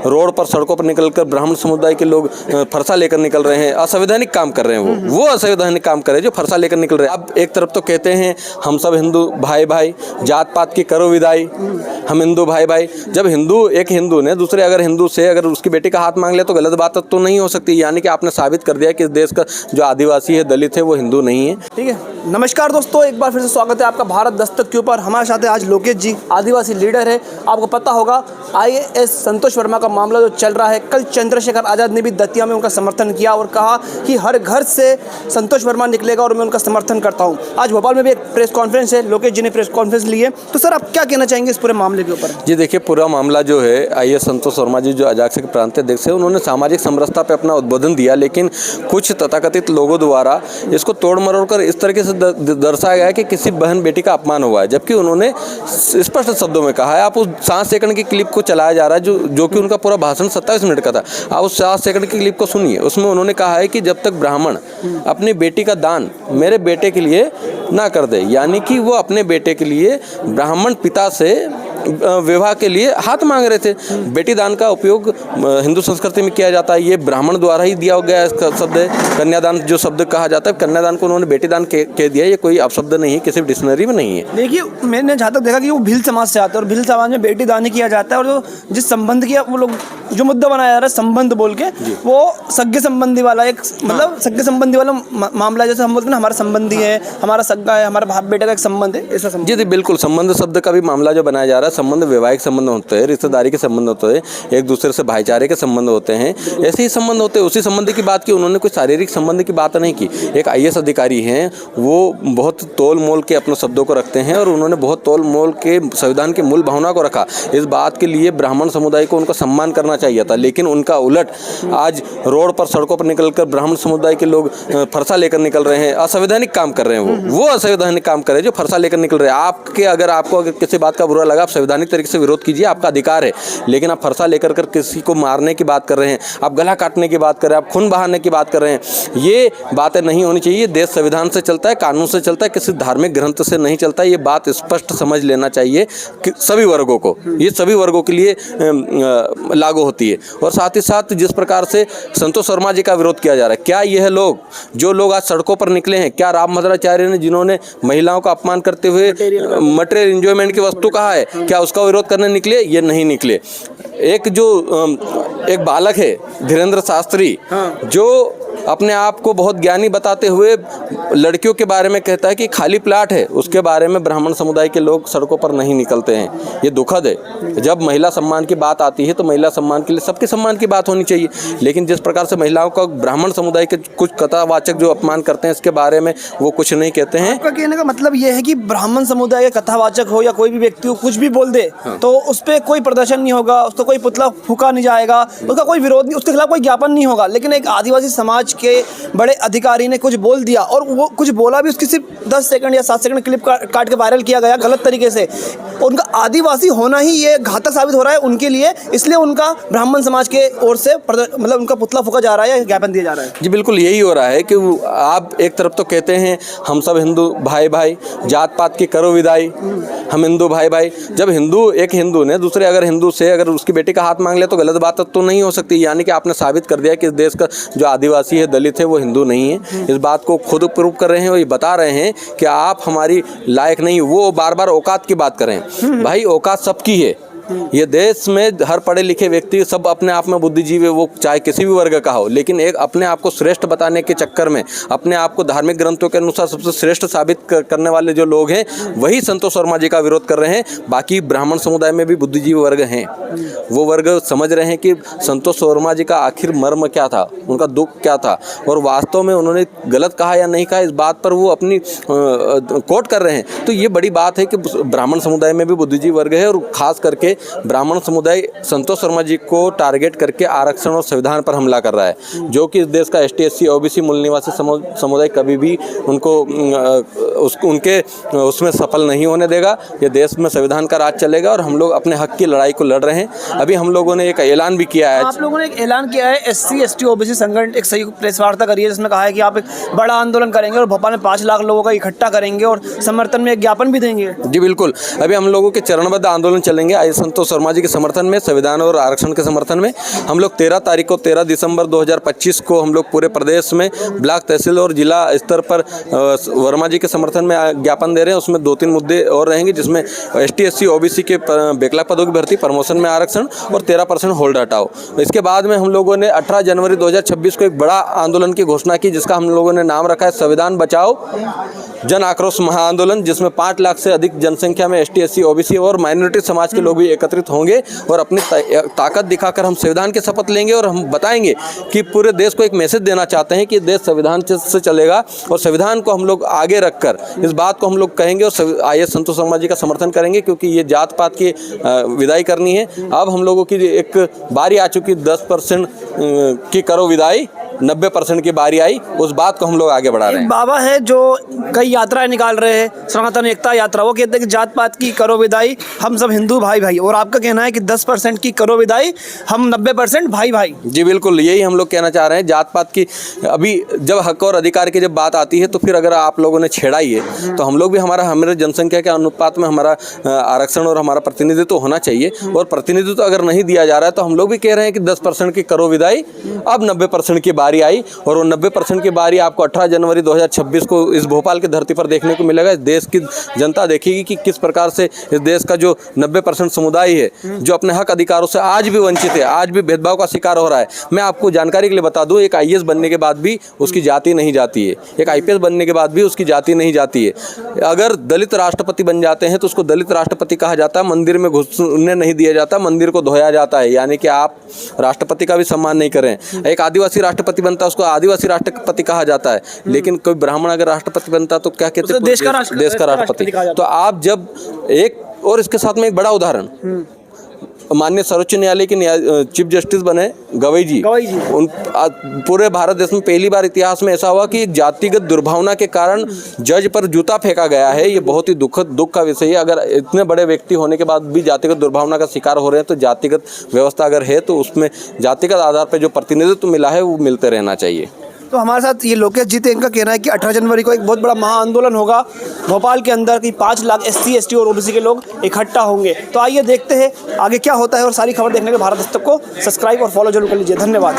Road पर सड़कों पर निकलकर ब्राह्मण समुदाय के लोग फरसा लेकर निकल रहे हैं, असंवैधानिक काम कर रहे हैं। वो असंवैधानिक काम कर रहे हैं जो फरसा लेकर निकल रहे हैं। अब एक तरफ तो कहते हैं हम सब हिंदू भाई भाई, जात पात की करो विदाई, हम हिंदू भाई भाई। जब एक हिंदू ने दूसरे अगर हिंदू से अगर उसकी बेटी का हाथ मांग ले तो गलत बात तो नहीं हो सकती। यानी कि आपने साबित कर दिया कि इस देश का जो आदिवासी है, दलित है, वो हिंदू नहीं है। ठीक है, नमस्कार दोस्तों, एक बार फिर से स्वागत है आपका भारत दस्तक के ऊपर। हमारे साथ है आज लोकेश जी, आदिवासी लीडर है। आपको पता होगा IAS संतोष वर्मा का मामला जो चल रहा है, कल चंद्रशेखर आज़ाद ने भी दतिया में उनका समर्थन किया और कहा कि हर घर से संतोष वर्मा निकलेगा और मैं उनका समर्थन करता हूं। आज भोपाल में भी एक प्रेस कॉन्फ्रेंस है, लोकेश जी ने प्रेस कॉन्फ्रेंस ली है। तो सर, आप क्या कहना चाहेंगे इस पूरे मामले के ऊपर? जी देखिए, पूरा मामला जो है IAS संतोष वर्मा जी जो अजाक्स के प्रांतीय अध्यक्ष है, उन्होंने सामाजिक समरसता पर अपना उद्बोधन दिया, लेकिन कुछ तथाकथित लोगों द्वारा इसको तोड़ मरोड़ कर इस तरीके से दर्शाया गया कि किसी बहन बेटी का अपमान हुआ है। जबकि उन्होंने स्पष्ट शब्दों में कहा है, आप उस 7 सेकंड की क्लिप को चलाया जा रहा है जो कि उनका पूरा भाषण 27 मिनट का था, आप उस 7 सेकंड की क्लिप को सुनिए। उसमें उन्होंने कहा है कि जब तक ब्राह्मण अपनी बेटी का दान मेरे बेटे के लिए ना कर दे, यानी कि वो अपने बेटे के लिए ब्राह्मण पिता से विवाह के लिए हाथ मांग रहे थे। बेटी दान का उपयोग हिंदू संस्कृति में किया जाता है, ये ब्राह्मण द्वारा ही दिया गया शब्द है। कन्यादान जो शब्द कहा जाता है, कन्यादान को उन्होंने बेटी दान कह दिया। ये कोई अपशब्द नहीं है, किसी डिक्शनरी में नहीं है। देखिए, मैंने जहाँ तक देखा कि वो भील समाज से आते हैं और भील समाज में बेटी दान ही किया जाता है। और जो जिस संबंध की वो लोग जो मुद्दा बनाया जा रहा है संबंध बोल के, वो सगे संबंधी वाला एक मतलब सगे संबंधी वाला मामला है। जैसे हम बोलते हैं ना, हमारा संबंधी है, हमारा सगा है, हमारा बाप बेटे का एक संबंध है, ऐसा संबंध। जी बिल्कुल, संबंध शब्द का भी मामला जो बनाया जा रहा है, संबंध वैवाहिक संबंध होते हैं, रिश्तेदारी के संबंध होते हैं, एक दूसरे से भाईचारे के संबंध होते हैं, ऐसे ही संबंध होते हैं। उसी संबंध की बात की उन्होंने, कोई शारीरिक संबंध की बात नहीं की। एक IAS अधिकारी हैं, वो बहुत तोल मोल के अपने शब्दों को रखते हैं और उन्होंने बहुत तोल मोल के संविधान की मूल भावना को रखा। इस बात के लिए ब्राह्मण समुदाय को उनका सम्मान करना चाहिए था, लेकिन उनका उलट आज रोड पर सड़कों पर निकलकर ब्राह्मण समुदाय के लोग फरसा लेकर निकल रहे हैं, असंवैधानिक काम कर रहे हैं। वो असंवैधानिक काम कर रहे हैं जो फरसा लेकर निकल रहे हैं। आपको अगर किसी बात का बुरा लगा, आप संवैधानिक तरीके से विरोध कीजिए, आपका अधिकार है। लेकिन आप फरसा लेकर किसी को मारने की बात कर रहे हैं, आप गला काटने की बात कर रहे हैं, आप खून बहाने की बात कर रहे हैं, ये बातें नहीं होनी चाहिए। देश संविधान से चलता है, कानून से चलता है, किसी धार्मिक ग्रंथ से नहीं चलता है। ये बात स्पष्ट समझ लेना चाहिए कि सभी वर्गों को, ये सभी वर्गों के लिए लागू होती है। और साथ ही साथ जिस प्रकार से संतोष वर्मा जी का विरोध किया जा रहा है, क्या यह लोग जो लोग आज सड़कों पर निकले हैं, क्या रामभद्राचार्य ने जिन्होंने महिलाओं का अपमान करते हुए मटेरियल एंजॉयमेंट की वस्तु कहा है, क्या उसका विरोध करने निकले? ये नहीं निकले। एक बालक है धीरेन्द्र शास्त्री, जो अपने आप को बहुत ज्ञानी बताते हुए लड़कियों के बारे में कहता है कि खाली प्लाट है, उसके बारे में ब्राह्मण समुदाय के लोग सड़कों पर नहीं निकलते हैं। ये दुखद है। जब महिला सम्मान की बात आती है तो महिला सम्मान के लिए सबके सम्मान की बात होनी चाहिए, लेकिन जिस प्रकार से महिलाओं का ब्राह्मण समुदाय के कुछ कथावाचक जो अपमान करते हैं, इसके बारे में वो कुछ नहीं कहते हैं। आपका कहने का मतलब ये है कि ब्राह्मण समुदाय के कथावाचक हो या कोई भी व्यक्ति हो, कुछ भी बोल दे तो उस पर कोई प्रदर्शन नहीं होगा, उसको कोई पुतला फूका नहीं जाएगा, उसका कोई विरोध नहीं, उसके खिलाफ कोई ज्ञापन नहीं होगा। लेकिन एक आदिवासी समाज के बड़े अधिकारी ने कुछ बोल दिया और वो कुछ बोला भी, उसकी सिर्फ 10 सेकंड या 7 सेकंड क्लिप काट के वायरल किया गया गलत तरीके से। उनका आदिवासी होना ही ये घातक साबित हो रहा है उनके लिए, इसलिए उनका ब्राह्मण समाज के ओर से मतलब उनका पुतला फूका जा रहा है या ज्ञापन दिया जा रहा है। जी बिल्कुल, यही हो रहा है कि आप एक तरफ तो कहते हैं हम सब हिंदू भाई भाई, जात पात की करो विदाई, हम हिंदू भाई भाई। जब एक हिंदू ने दूसरे अगर हिंदू से अगर उसकी बेटी का हाथ मांग ले तो गलत बात तो नहीं हो सकती। यानी कि आपने साबित कर दिया कि इस देश का जो आदिवासी है, दलित है, वो हिंदू नहीं है। इस बात को खुद प्रूव कर रहे हैं और ये बता रहे हैं कि आप हमारी लायक नहीं। वो बार बार औकात की बात कर रहे हैं। भाई, औकात सबकी है। ये देश में हर पढ़े लिखे व्यक्ति सब अपने आप में बुद्धिजीवी है, वो चाहे किसी भी वर्ग का हो, लेकिन एक अपने आप को श्रेष्ठ बताने के चक्कर में अपने आप को धार्मिक ग्रंथों के अनुसार सबसे श्रेष्ठ साबित करने वाले जो लोग हैं, वही संतोष वर्मा जी का विरोध कर रहे हैं। बाकी ब्राह्मण समुदाय में भी बुद्धिजीवी वर्ग हैं, वो वर्ग समझ रहे हैं कि संतोष वर्मा जी का आखिर मर्म क्या था, उनका दुख क्या था, और वास्तव में उन्होंने गलत कहा या नहीं कहा, इस बात पर वो अपनी कोट कर रहे हैं। तो ये बड़ी बात है कि ब्राह्मण समुदाय में भी बुद्धिजीवी वर्ग है, और खास करके ब्राह्मण समुदाय संतोष वर्मा जी को टारगेट करके आरक्षण और संविधान पर हमला कर रहा है, जो कि इस देश का ST SC OBC मूल निवासी समुदाय कभी भी उनको उनके उसमें सफल नहीं होने देगा। ये देश में संविधान का राज चलेगा और हम लोग अपने हक की लड़ाई को लड़ रहे हैं। अभी हम लोगों ने एक ऐलान भी किया है। आप लोगों ने एक ऐलान किया है, SC ST OBC संगठन एक संयुक्त प्रेस वार्ता करी है, जिसमें कहा है कि आप एक बड़ा आंदोलन करेंगे और भोपाल में 5 लाख लोगों का इकट्ठा करेंगे और समर्थन में एक ज्ञापन भी देंगे। जी बिल्कुल, अभी हम लोगों के चरणबद्ध आंदोलन चलेंगे। संतोष शर्मा जी के समर्थन में, संविधान और आरक्षण के समर्थन में हम लोग 13 दिसंबर 2025 को हम लोग पूरे प्रदेश में ब्लॉक, तहसील और जिला स्तर पर वर्मा जी के समर्थन में ज्ञापन दे रहे हैं। उसमें 2-3 मुद्दे और रहेंगे, जिसमें ST SC OBC के बैकलॉग पदों की भर्ती, प्रमोशन में आरक्षण और 13% होल्ड हटाओ। इसके बाद में हम लोगों ने 18 जनवरी 2026 को एक बड़ा आंदोलन की घोषणा की, जिसका हम लोगों ने नाम रखा है संविधान बचाओ जन आक्रोश महाआंदोलन, जिसमें 5 लाख से अधिक जनसंख्या में ST SC OBC और माइनॉरिटी समाज के लोग भी एकत्रित होंगे और अपनी ताकत दिखाकर हम संविधान की शपथ लेंगे और हम बताएंगे कि पूरे देश को एक मैसेज देना चाहते हैं कि देश संविधान से चलेगा और संविधान को हम लोग आगे रखकर इस बात को हम लोग कहेंगे और IAS संतोष शर्मा जी का समर्थन करेंगे, क्योंकि ये जात पात की विदाई करनी है। अब हम लोगों की एक बारी आ चुकी, 10% की करो विदाई, 90% की बारी आई, उस बात को हम लोग आगे बढ़ा रहे हैं। बाबा है जो कई यात्राएं निकाल रहे हैं, सनातन एकता यात्रा, वो कहते हैं कि जात पात की करो विदाई, हम सब हिंदू भाई भाई, और आपका कहना है कि 10% की करो विदाई, हम 90% भाई भाई। जी बिल्कुल, यही हम लोग कहना चाह रहे हैं। जात पात की अभी जब हक और अधिकार की जब बात आती है तो फिर अगर आप लोगों ने छेड़ा ही है तो हम लोग भी हमारे जनसंख्या के अनुपात में हमारा आरक्षण और हमारा प्रतिनिधित्व होना चाहिए, और प्रतिनिधित्व अगर नहीं दिया जा रहा है तो हम लोग भी कह रहे हैं कि 10% की करो विदाई, अब 90% की बारी आई, और वो 90% की बारी आपको 18 जनवरी 2026 को इस भोपाल की धरती पर देखने को मिलेगा। इस देश की जनता देखेगी कि किस प्रकार से इस देश का जो 90% समुदाय है, जो अपने हक अधिकारों से आज भी वंचित है, आज भी भेदभाव का शिकार हो रहा है। मैं आपको जानकारी के लिए बता दूं, एक IAS बनने के बाद भी उसकी जाति नहीं जाती है, एक IPS बनने के बाद भी उसकी जाति नहीं जाती है। अगर दलित राष्ट्रपति बन जाते हैं तो उसको दलित राष्ट्रपति कहा जाता है, मंदिर में घुसने नहीं दिया जाता, मंदिर को धोया जाता है, यानी कि आप राष्ट्रपति का भी सम्मान नहीं करें। एक आदिवासी राष्ट्रपति बनता है, उसको आदिवासी राष्ट्रपति कहा जाता है, लेकिन कोई ब्राह्मण अगर राष्ट्रपति बनता तो क्या कहते हैं? देश का राष्ट्रपति। तो आप जब एक, और इसके साथ में एक बड़ा उदाहरण, माननीय सर्वोच्च न्यायालय के चीफ जस्टिस बने गवई जी। उन पूरे भारत देश में पहली बार इतिहास में ऐसा हुआ कि जातिगत दुर्भावना के कारण जज पर जूता फेंका गया है। ये बहुत ही दुख का विषय है। अगर इतने बड़े व्यक्ति होने के बाद भी जातिगत दुर्भावना का शिकार हो रहे हैं तो जातिगत व्यवस्था अगर है तो उसमें जातिगत आधार पर जो प्रतिनिधित्व मिला है वो मिलते रहना चाहिए। तो हमारे साथ ये लोकेश जी थे, इनका कहना है कि 18 जनवरी को एक बहुत बड़ा महाआंदोलन होगा भोपाल के अंदर, कि 5 लाख SC ST और OBC के लोग इकट्ठा होंगे। तो आइए देखते हैं आगे क्या होता है, और सारी खबर देखने के भारत दस्तक को सब्सक्राइब और फॉलो जरूर कर लीजिए। धन्यवाद।